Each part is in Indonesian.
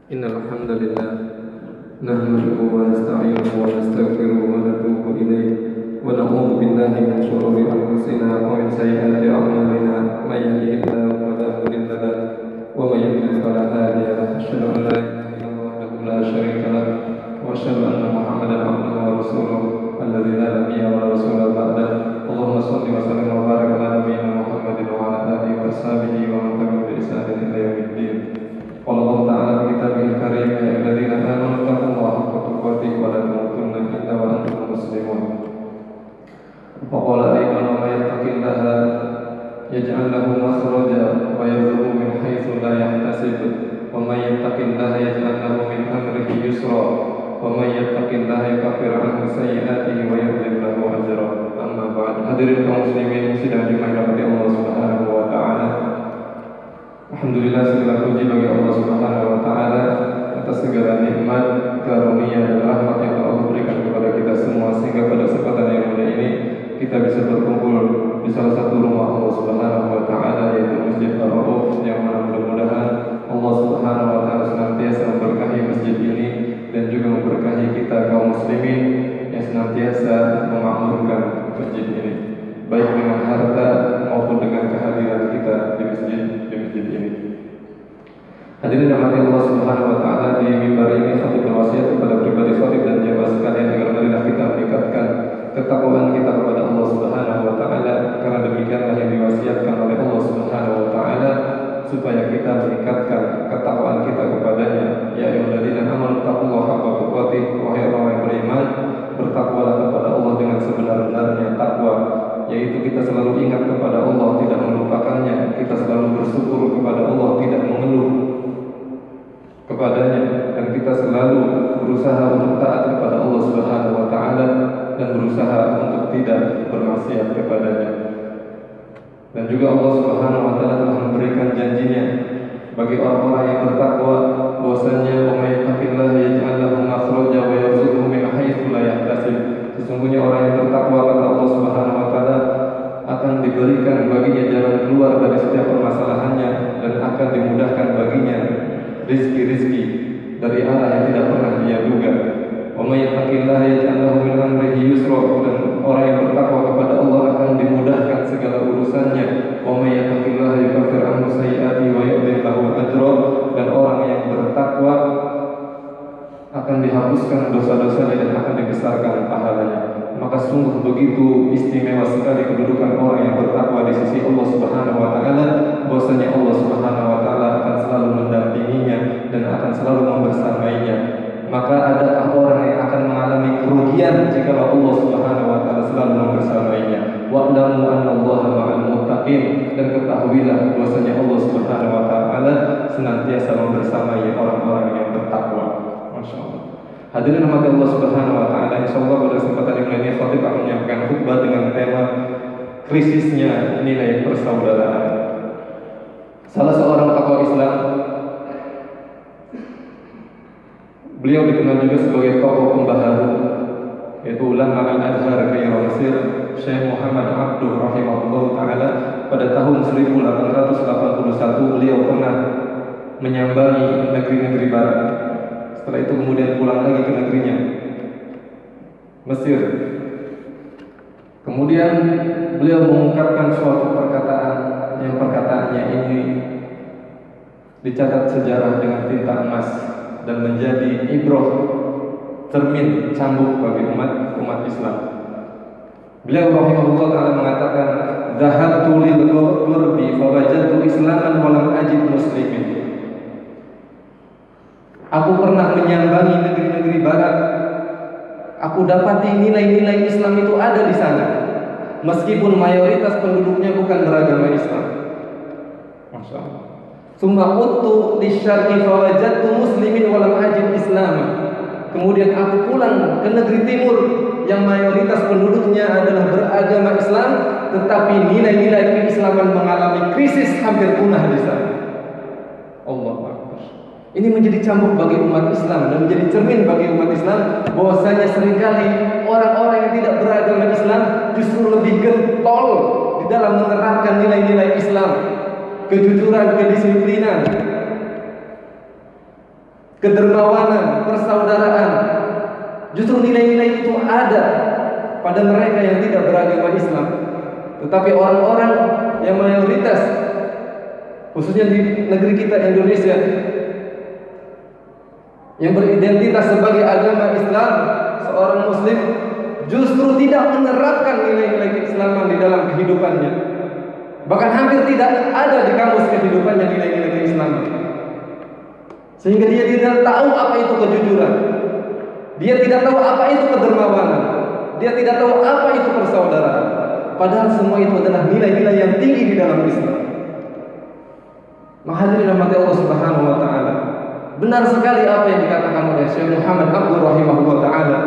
إن الحمد لله نحمده ونستعينه ونستغفره ونتوب إليه ونعوذ بالله من شرور أنفسنا ومن سيئات أعمالنا من يهده الله فلا مضل له ومن يضلل فلا هادي له أشهد أن لا إله إلا الله وحده لا شريك له وأشهد أن محمدا عبده ورسوله الذي لا نبي ولا رسول بعده اللهم صل وسلم وبارك على نبينا محمد وعلى آله وأصحابه ومن تبعهم بإحسان إلى يوم الدين. قال الله تعالى في كتابه الكريم يا أيها الذين آمنوا اتقوا الله حق تقاته ولا تموتن إلا وأنتم مسلمون. وقال أيضا ومن يتق الله يجعل له مخرجا ويرزقه من حيث لا يحتسب ومن يتق الله يجعل له من أمره يسرا ومن يتق الله يكفر عنه سيئاته ويعظم له أجرا. Amma ba'd. Hadirin kaum muslimin sidang dirahmati Allah Subhanahu wa taala. Alhamdulillah, segala puji bagi Allah Subhanahu wa taala atas segala nikmat, karunia dan rahmat yang Allah berikan kepada kita semua sehingga pada kesempatan yang mulia ini kita bisa berkumpul di salah satu rumah Allah Subhanahu wa taala, yaitu Masjid Ar-Rauf, yang mana mudah-mudahan Allah Subhanahu wa taala senantiasa memberkahi masjid ini dan juga memberkahi kita kaum muslimin yang senantiasa memakmurkan masjid ini, baik dengan harta maupun dengan kehadiran kita di masjid ini. Hadirin rahmati Allah Subhanahu wa taala, di mimbar ini khatib berwasiat kepada pribadi khatib dan jamaah sekalian agar marilah kita meningkatkan ketakwaan kita kepada Allah Subhanahu wa taala, karena demikianlah yang diwasiatkan oleh Allah Subhanahu wa taala supaya kita meningkatkan ketakwaan kita kepadanya. Ya ayyuhalladzina amanu taqullaha haqqa tuqatih, wahai orang yang beriman, bertakwalah kepada Allah dengan sebenar-benarnya takwa, yaitu kita selalu ingat kepada Allah, tidak melupakannya, kita selalu bersyukur kepada Allah, tidak mengeluh kepadanya, dan kita selalu berusaha untuk taat kepada Allah Subhanahu wa taala dan berusaha untuk tidak bermaksiat kepadanya. Dan juga Allah Subhanahu wa taala telah memberikan janjinya bagi orang-orang yang bertakwa bahwasanya wa may yattaqillaha yaj'al lahu makhraja wa yarzuqhu min haitsu la yahtasib. Sesungguhnya orang yang bertakwa, kata Allah Subhanahu wa taala, akan diberikan baginya jalan keluar dari setiap permasalahannya dan akan dimudahkan baginya rizki-rizki dari arah yang tidak pernah dia duga. Wa may yattaqillaha yaj'al lahu min amrihi yusra, dan orang yang bertakwa kepada Allah akan dimudahkan segala urusannya. Wa may yattaqillaha yukaffir anhu sayyi'atihi wa yu'dhim lahu ajra, dan orang yang bertakwa akan dihapuskan dosa-dosanya dan akan dibesarkan pahalanya. Maka sungguh begitu istimewa sekali kedudukan orang yang bertakwa di sisi Allah Subhanahu wa taala, bahwasanya Allah Subhanahu wa taala akan selalu mendampinginya dan akan selalu membersamainya. Maka adakah orang yang akan mengalami kerugian jika Allah Subhanahu wa taala selalu membersamainya? Wa'lamu annallaha ma'al muttaqin, dan ketahuilah bahwasanya Allah Subhanahu wa taala senantiasa membersamai orang-orang yang bertakwa. Masyaallah. Hadirin rahmati Allah Subhanahu wa taala, insyaallah pada kesempatan yang ini khatib akan menyampaikan khutbah dengan tema krisisnya nilai persaudaraan. Salah seorang tokoh Islam, beliau dikenal juga sebagai tokoh pembaharu, yaitu ulama al-Azhar Kairo Mesir, Syekh Muhammad Abduh rahimahullah taala. Pada tahun 1881 beliau pernah menyambangi negeri-negeri barat. Setelah itu kemudian pulang lagi ke negerinya, Mesir. Kemudian beliau mengungkapkan suatu perkataan yang perkataannya ini dicatat sejarah dengan tinta emas dan menjadi ibrah, cermin cambuk bagi umat Islam. Beliau rahimahullah taala mengatakan, "Dhahabtu lil ghurbi fa wajadtu islaman wa lam ajid muslimin." Aku pernah menyambangi negeri-negeri barat. Aku dapati nilai-nilai Islam itu ada di sana, meskipun mayoritas penduduknya bukan beragama Islam. Masya Allah. Summa uttu lisyarqi fa wajadtu muslimin wa lam ajid Islam. Kemudian aku pulang ke negeri timur yang mayoritas penduduknya adalah beragama Islam, tetapi nilai-nilai keislaman mengalami krisis, hampir punah di sana. Allah Akbar. Ini menjadi cambuk bagi umat Islam dan menjadi cermin bagi umat Islam bahwasanya seringkali orang-orang yang tidak beragama Islam justru lebih getol di dalam menerapkan nilai-nilai Islam, kejujuran, kedisiplinan, kedermawanan, persaudaraan. Justru nilai-nilai itu ada pada mereka yang tidak beragama Islam. Tetapi orang-orang yang mayoritas, khususnya di negeri kita Indonesia, yang beridentitas sebagai agama Islam, seorang muslim justru tidak menerapkan nilai-nilai keislaman di dalam kehidupannya. Bahkan hampir tidak ada di kamus kehidupannya nilai-nilai keislaman. Sehingga dia tidak tahu apa itu kejujuran. Dia tidak tahu apa itu kedermawanan. Dia tidak tahu apa itu persaudaraan. Padahal semua itu adalah nilai-nilai yang tinggi di dalam Islam. Hadirin rahmati Allah Subhanahu wa taala. Benar sekali apa yang dikatakan oleh Syekh Muhammad Abdul rahimahullah taala.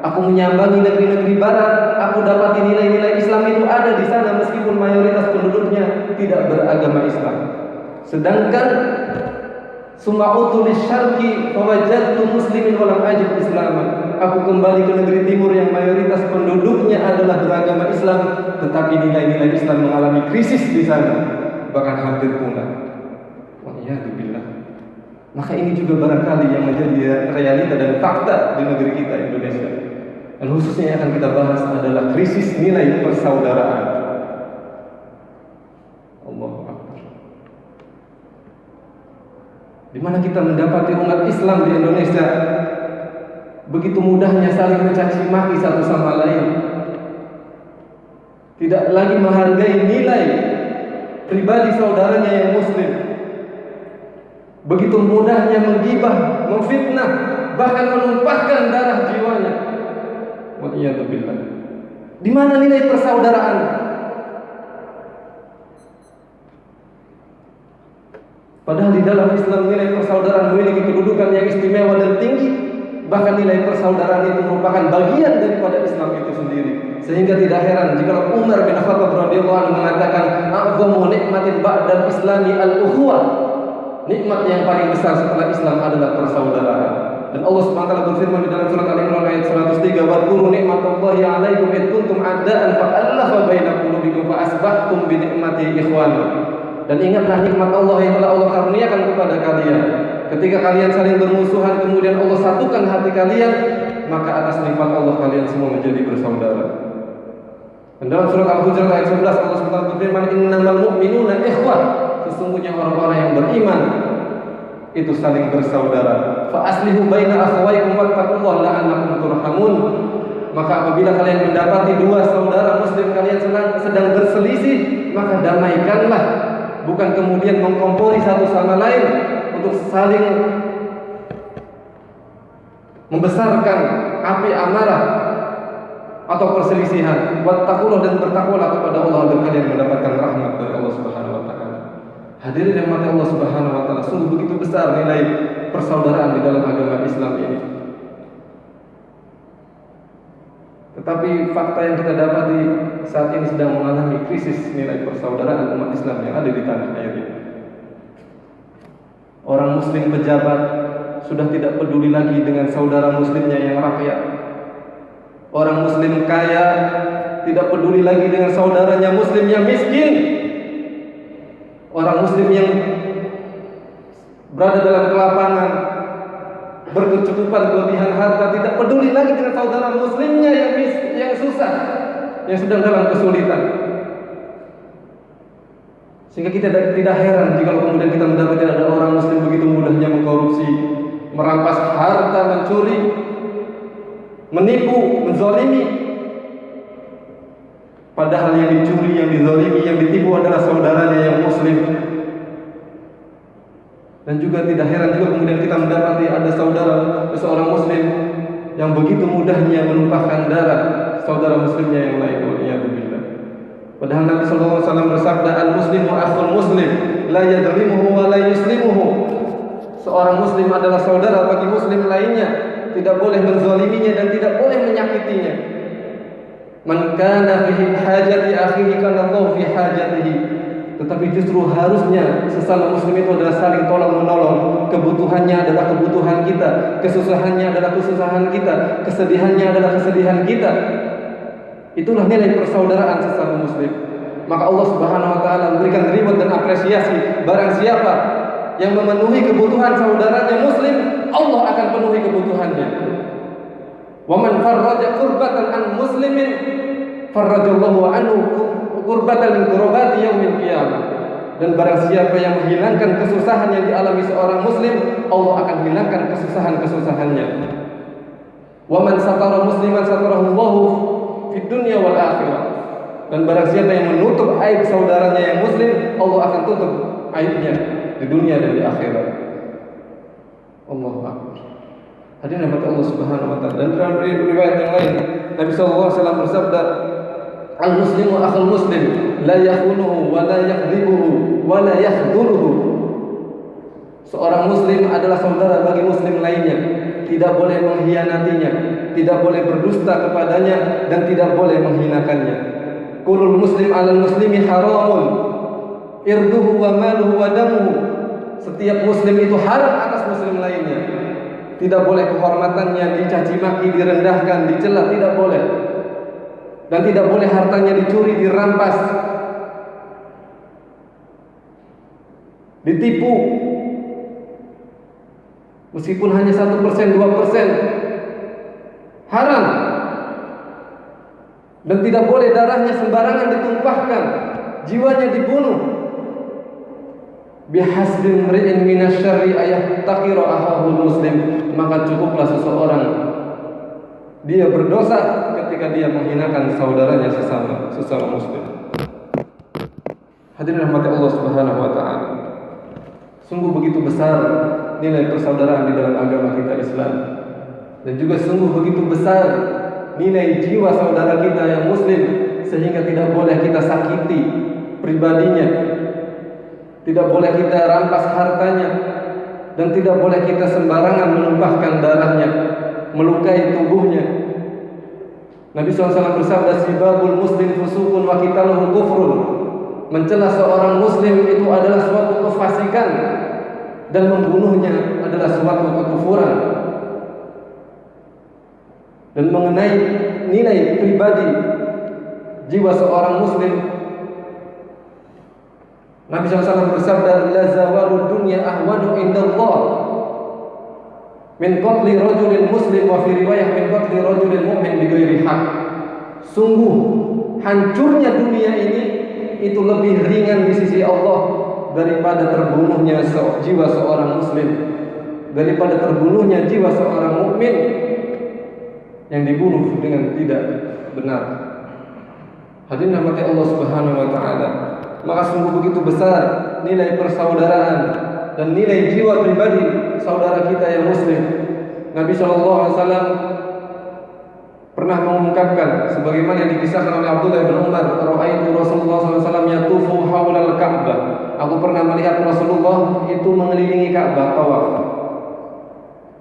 Aku menyambangi negeri-negeri barat, aku dapati nilai-nilai Islam itu ada di sana meskipun mayoritas penduduknya tidak beragama Islam. Sedangkan suma'utu lisyarqi fawajadtu muslimin wa lam ajid islaman. Aku kembali ke negeri timur yang mayoritas penduduknya adalah beragama Islam, tetapi nilai-nilai Islam mengalami krisis di sana, bahkan hampir punah. Waliyadzubillah. Maka ini juga barangkali yang menjadi realita dan fakta di negeri kita Indonesia. Dan khususnya yang akan kita bahas adalah krisis nilai persaudaraan. Allahu Akbar. Di mana kita mendapati umat Islam di Indonesia begitu mudahnya saling mencaci maki satu sama lain. Tidak lagi menghargai nilai pribadi saudaranya yang muslim. Begitu mudahnya menggibah, memfitnah, bahkan menumpahkan darah jiwanya. Waliyadzubillah. Di mana nilai persaudaraan? Padahal di dalam Islam nilai persaudaraan memiliki kedudukan yang istimewa dan tinggi. Bahkan nilai persaudaraan itu merupakan bagian daripada Islam itu sendiri. Sehingga tidak heran jika Umar bin Khattab radhiyallahu anhu mengatakan, "A'zamu nikmatin ba'dal islami al-ukhuwah." Nikmat yang paling besar setelah Islam adalah persaudaraan. Dan Allah Subhanahu wa taala berfirman di dalam surat Al-Imran ayat 103, "Wadhkuru ni'matallahi 'alaikum id kuntum a'da'an fa'alafa baina qulubikum fa asbahtum bi ni'matihi ikhwana." Dan ingatlah nikmat Allah yang telah Allah karuniakan kepada kalian. Ketika kalian saling bermusuhan, kemudian Allah satukan hati kalian, maka atas nikmat Allah kalian semua menjadi bersaudara. Dan dalam surat Al-Hujurat ayat 11 Allah SWT berfirman, "Innamal mu'minuna ikhwah." Sesungguhnya orang-orang yang beriman itu saling bersaudara. Fa aslihu baina akhawaykum wattaqullaha la'allakum turhamun. Maka apabila kalian mendapati dua saudara muslim kalian sedang berselisih, maka damaikanlah, bukan kemudian mengkompori satu sama lain untuk saling membesarkan api amarah atau perselisihan. Wattaqullah, dan bertakwalah kepada Allah agar kalian mendapatkan rahmat dari Allah Subhanahu wa taala. Hadirin yang mati Allah Subhanahu wa taala, sungguh begitu besar nilai persaudaraan di dalam agama Islam ini. Tetapi fakta yang kita dapati saat ini sedang mengalami krisis nilai persaudaraan umat Islam yang ada di tanah air ini. Orang muslim pejabat sudah tidak peduli lagi dengan saudara muslimnya yang rakyat. Orang muslim kaya tidak peduli lagi dengan saudaranya muslim yang miskin. Orang muslim yang berada dalam kelapangan, berkecukupan, kelebihan harta, tidak peduli lagi dengan saudara muslimnya yang susah, yang sedang dalam kesulitan. Sehingga kita tidak heran jika kemudian kita mendapati ada orang muslim begitu mudahnya mengkorupsi, merampas harta, mencuri, menipu, menzalimi. Padahal yang dicuri, yang dizalimi, yang ditipu adalah saudaranya yang muslim. Dan juga tidak heran juga kemudian kita mendapati ada seorang muslim yang begitu mudahnya menumpahkan darah saudara muslimnya yang lain. Waliyadzubillah. Padahal Nabi sallallahu alaihi wasallam bersabda, "Al-muslimu akhul muslim, la yadhlimuhu wa la yuslimuhu." Seorang muslim adalah saudara bagi muslim lainnya, tidak boleh menzaliminya dan tidak boleh menyakitinya. Man kana fi hajati akhihi kana Allah fi hajatihi. Tetapi justru harusnya sesama muslim itu adalah saling tolong menolong. Kebutuhannya adalah kebutuhan kita, kesusahannya adalah kesusahan kita, kesedihannya adalah kesedihan kita. Itulah nilai persaudaraan sesama muslim. Maka Allah Subhanahu wa taala memberikan reward dan apresiasi barang siapa yang memenuhi kebutuhan saudaranya muslim, Allah akan penuhi kebutuhannya. Wa man farraja kurbatan an muslimin farrajallahu anhu kurbatan min kurabati yaumil qiyamah. Dan barang siapa yang menghilangkan kesusahan yang dialami seorang muslim, Allah akan hilangkan kesusahan-kesusahannya. Wa man satara musliman satarahullahu fid dunya wal akhirah. Dan barang siapa yang menutup aib saudaranya yang muslim, Allah akan tutup aibnya di dunia dan di akhirat. Allahu akbar. Hadirin rahmat Allah Subhanahu wa taala. Dan dalam riwayat yang lain, Nabi sallallahu alaihi wasallam bersabda, "Al-muslimu akhul muslim, la yakhunuhu wa la yakdzibuhu wa la yakhdhuluhu." Seorang muslim adalah saudara bagi muslim lainnya, tidak boleh mengkhianatinya, tidak boleh berdusta kepadanya, dan tidak boleh menghinakannya. Kulul muslim 'alal muslimi haramun, irduhu wa maluhu wa damuhu. Setiap muslim itu haram atas muslim lainnya. Tidak boleh kehormatannya dicaci maki, direndahkan, dicela, tidak boleh. Dan tidak boleh hartanya dicuri, dirampas, ditipu. Meskipun hanya 1%, 2%, haram. Dan tidak boleh darahnya sembarangan ditumpahkan, jiwanya dibunuh. Bihasbi imri'in minasyarri ayahtaqira akhahul muslim. Maka cukuplah seseorang dia berdosa ketika dia menghinakan saudaranya sesama muslim. Hadirin rahmati Allah Subhanahu wa taala. Sungguh begitu besar nilai persaudaraan di dalam agama kita Islam. Dan juga sungguh begitu besar nilai jiwa saudara kita yang muslim, sehingga tidak boleh kita sakiti pribadinya, tidak boleh kita rampas hartanya, dan tidak boleh kita sembarangan menumpahkan darahnya, melukai tubuhnya. Nabi SAW bersabda, "Sibabul muslim fusukun wa qitaluhu kufrun." Mencela seorang muslim itu adalah suatu kefasikan, dan membunuhnya adalah suatu kekufuran. Dan mengenai nilai pribadi jiwa seorang muslim, Nabi SAW bersabda, "La zawalud dunya ahwanu indallah min qatli rajulin muslim wa fi riwayah min qatli rajulin mu'min bighairi haq." Sungguh hancurnya dunia ini itu lebih ringan di sisi Allah daripada terbunuhnya jiwa seorang muslim, daripada terbunuhnya jiwa seorang mukmin yang dibunuh dengan tidak benar. Hadirin rahmati Allah Subhanahu wa taala. Maka sungguh begitu besar nilai persaudaraan dan nilai jiwa pribadi saudara kita yang muslim. Nabi SAW pernah mengungkapkan sebagaimana yang dikisahkan oleh Abdullah bin Umar, "Ra'aitu Rasulullah SAW yatufu haulal Ka'bah." Aku pernah melihat Rasulullah itu mengelilingi Ka'bah, tawaf.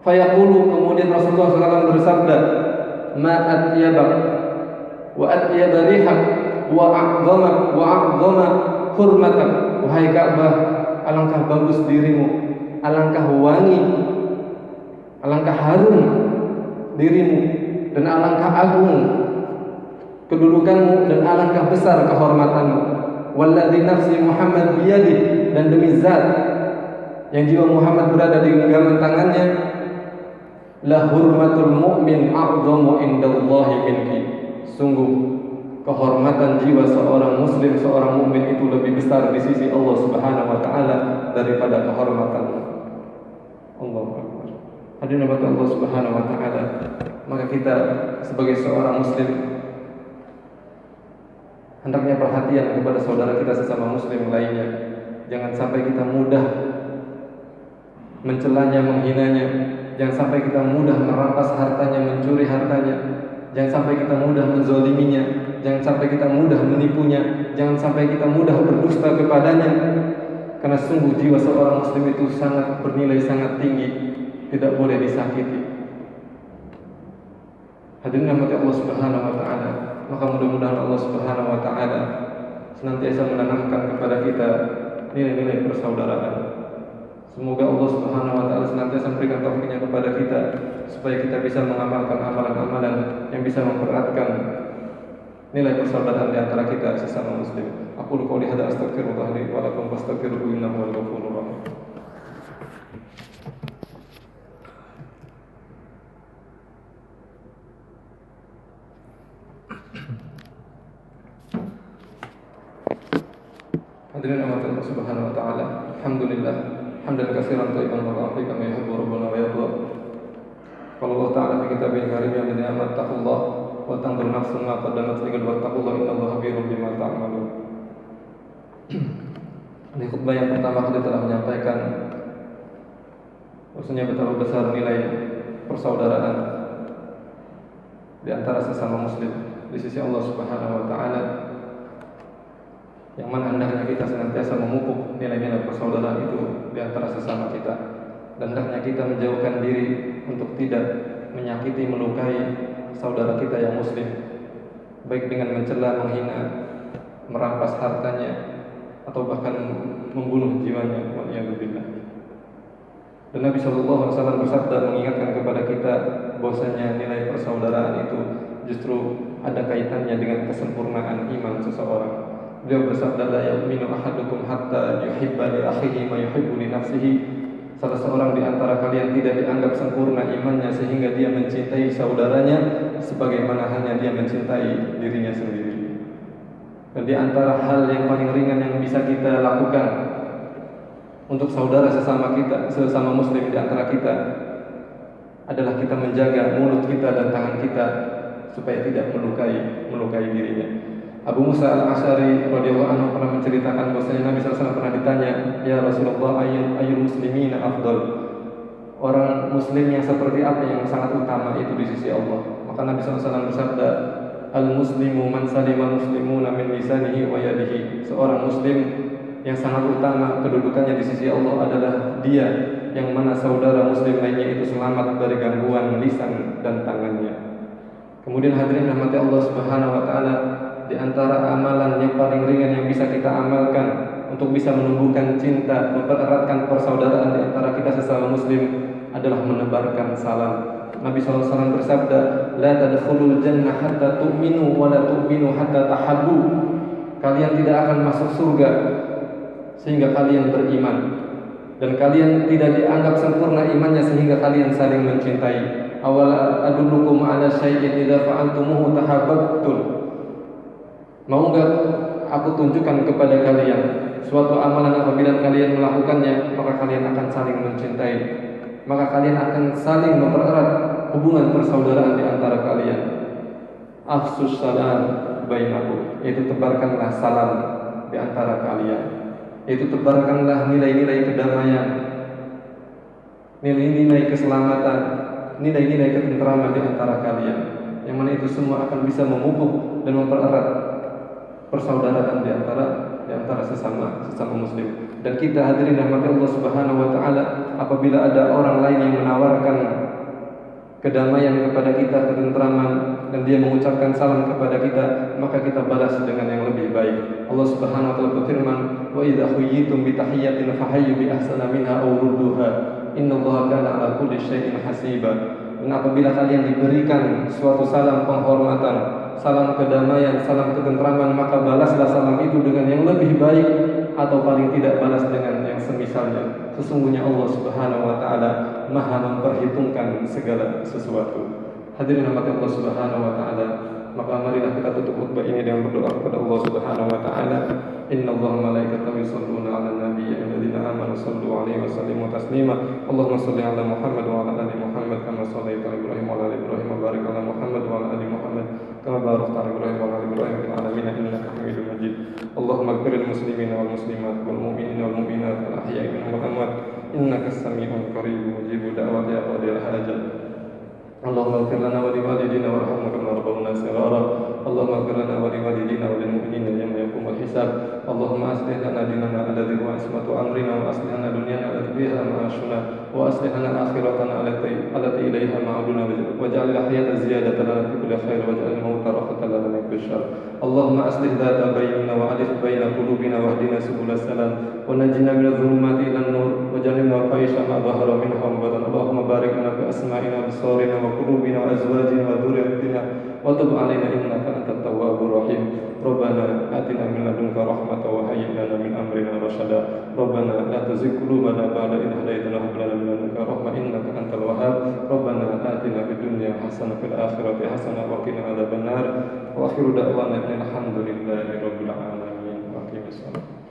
Fayaqulu, kemudian Rasulullah SAW bersabda, "Ma atyabak wa atyaba rihak wa a'zama hurmatan." Wahai Ka'bah, alangkah bagus dirimu, alangkah wangi, alangkah harum dirimu, dan alangkah agung kedudukanmu, dan alangkah besar kehormatanmu. Walladzi nafsi Muhammad biyadih, dan demi zat yang jiwa Muhammad berada di genggaman tangannya, la hurmatul mu'min a'zamu indallahi minki. Sungguh kehormatan jiwa seorang muslim, seorang mukmin itu lebih besar di sisi Allah Subhanahu wa taala daripada kehormatan Allahu Akbar. Hadirin Allah Subhanahu wa taala. Maka kita sebagai seorang muslim hendaknya perhatian kepada saudara kita sesama muslim lainnya. Jangan sampai kita mudah mencelanya, menghinanya. Jangan sampai kita mudah merampas hartanya, mencuri hartanya. Jangan sampai kita mudah menzoliminya. Jangan sampai kita mudah menipunya. Jangan sampai kita mudah berdusta kepadanya. Karena sungguh jiwa seorang muslim itu sangat bernilai, sangat tinggi, tidak boleh disakiti. Hadirin rahmati Allah Subhanahu wa taala. Maka mudah-mudahan Allah Subhanahu wa taala senantiasa menanamkan kepada kita nilai-nilai persaudaraan. Semoga Allah Subhanahu wa taala senantiasa memberikan taufiknya kepada kita supaya kita bisa mengamalkan amalan-amalan yang bisa mempereratkan nilai persaudaraan di antara kita sesama muslim. Aku qouli hadza astaghfirullah li wa lakum fastaghfiruhu innahu huwal ghafurur rahim. Hadirin rahmati Allah Subhanahu wa taala. Alhamdulillah hamdan katsiran thayyiban mubarakan kama yuhibbu rabbuna wa yarda. Qala Allah ta'ala fi kitabil karim ya alladzina amanu taqullaha wa tanzur nafsun ma qaddamat lighad wattaqullaha innallaha khabirun bima ta'malun. Di khutbah yang pertama kita telah menyampaikan bahwasanya betapa besar nilai persaudaraan di antara sesama muslim di sisi Allah Subhanahu wa taala, yang mana hendaknya kita senantiasa memupuk nilai-nilai persaudaraan itu di antara sesama kita, dan hendaknya kita menjauhkan diri untuk tidak menyakiti, melukai saudara kita yang muslim, baik dengan mencela, menghina, merampas hartanya, atau bahkan membunuh jiwanya. Waliyadzubillah. Dan Nabi SAW bersabda mengingatkan kepada kita bahwasanya nilai persaudaraan itu justru ada kaitannya dengan kesempurnaan iman seseorang. Beliau bersabda, la yu'minu ahadukum hatta yuhibba li akhihi ma yuhibbu li nafsihi. Salah seorang di antara kalian tidak dianggap sempurna imannya sehingga dia mencintai saudaranya sebagaimana hanya dia mencintai dirinya sendiri. Dan di antara hal yang paling ringan yang bisa kita lakukan untuk saudara sesama kita, sesama muslim di antara kita, adalah kita menjaga mulut kita dan tangan kita supaya tidak melukai dirinya. Abu Musa al-Asy'ari radhiyallahu anhu pernah menceritakan bahwasanya Nabi SAW pernah ditanya, ya Rasulullah, ayyul muslimina afdal, orang muslim yang seperti apa yang sangat utama itu di sisi Allah? Maka Nabi SAW bersabda, al-muslimu man salima muslimuna min lisanihi wa yadihi. Seorang muslim yang sangat utama kedudukannya di sisi Allah adalah dia yang mana saudara muslim lainnya itu selamat dari gangguan lisan dan tangannya. Kemudian hadirin rahmati Allah Subhanahu wa taala, di antara amalan yang paling ringan yang bisa kita amalkan untuk bisa menumbuhkan cinta, mempereratkan persaudaraan di antara kita sesama muslim adalah menebarkan salam. Nabi SAW bersabda, la tadkhulul jannah hatta tu'minu wa la tu'minu hatta tahabbu. Kalian tidak akan masuk surga sehingga kalian beriman, dan kalian tidak dianggap sempurna imannya sehingga kalian saling mencintai. Awala adullukum ala syai'in idza fa'altumuhu tahabbtum. Mau enggak aku tunjukkan kepada kalian suatu amalan apabila kalian melakukannya maka kalian akan saling mencintai, maka kalian akan saling mempererat hubungan persaudaraan di antara kalian. Afsus salam bainakum, yaitu tebarkanlah salam di antara kalian, yaitu tebarkanlah nilai-nilai kedamaian, nilai-nilai keselamatan, nilai-nilai ketentraman di antara kalian, yang mana itu semua akan bisa memupuk dan mempererat persaudaraan di antara sesama muslim. Dan kita hadirin rahmati Allah Subhanahu wa taala, apabila ada orang lain yang menawarkan kedamaian kepada kita, ketentraman, dan dia mengucapkan salam kepada kita, maka kita balas dengan yang lebih baik. Allah Subhanahu wa taala berfirman, wa idza huyyitum bi tahiyyatin fahayyu bi ahsana minha aw rudduha innallaha kana 'ala kulli syai'in hasiba. Dan apabila kalian diberikan suatu salam penghormatan, salam kedamaian, salam ketentraman, maka balaslah salam itu dengan yang lebih baik, atau paling tidak balas dengan yang semisalnya. Sesungguhnya Allah Subhanahu wa taala Maha memperhitungkan segala sesuatu. Hadirin rahmati Allah Subhanahu wa taala, maka marilah kita tutup khutbah ini dengan berdoa kepada Allah Subhanahu wa taala. Innallaha wa malaikatahu yusholluna 'alan nabiy ayyuhalladzina amanu shallu 'alaihi wa sallimu taslima. Allahumma shalli 'ala Muhammad wa 'ala ali Muhammad kama shallaita 'ala Ibrahim wa 'ala ali Ibrahim wa barik 'ala Muhammad wa 'ala ali Muhammad kama barakta 'ala Ibrahim wa 'ala ali Ibrahim fil 'alamin innaka Hamidum Majid. Allahumma ighfir lil muslimina wal muslimat wal mu'minina wal mu'minat al ahya'i minhum wal amwat innaka as-sami'ul qarib mujibu da'wati ya qadil hajat. Allahumma ighfir lana wa liwalidina warhamna kama rabbawna shighara. Allahumma ighfir lana wa liwalidina wa lil mu'minina yawma yaqumul hisab. Allahumma aslih lana dinana alladhi huwa ismatu amrina wa aslih lana dunyana allati fiha ma'ashuna wa aslih lana akhiratana allati ilayha ma'aduna waj'al al-hayata ziyadatan lana fi kulli khair waj'al al-mauta rahatan lana min kulli syarr. Allahumma aslih dhata bainina wa alif baina qulubina wahdina subulas salam wa najjina minadh dhulumati ilan nur waj'alna fahisha ma dhahara minha wa batan. Allahumma barik lana fi asma'ina wa absarina wa qulubina wa azwajina wa dhurriyyatina wa tub 'alaina innaka antat tawwabur rahim. Rabbana atina min ladunka rahmatan wa hayyi' lana min amrina rasyada. Rabbana la tuzigh qulubana ba'da idh hadaytana wa hab lana min ladunka rahmah innaka antal wahhab. Rabbana atina fid dunya hasanah wa fil akhirati hasanah wa qina adzabannar. Wa akhiru da'wana alhamdulillahi rabbil alamin. Wa aqimis salat.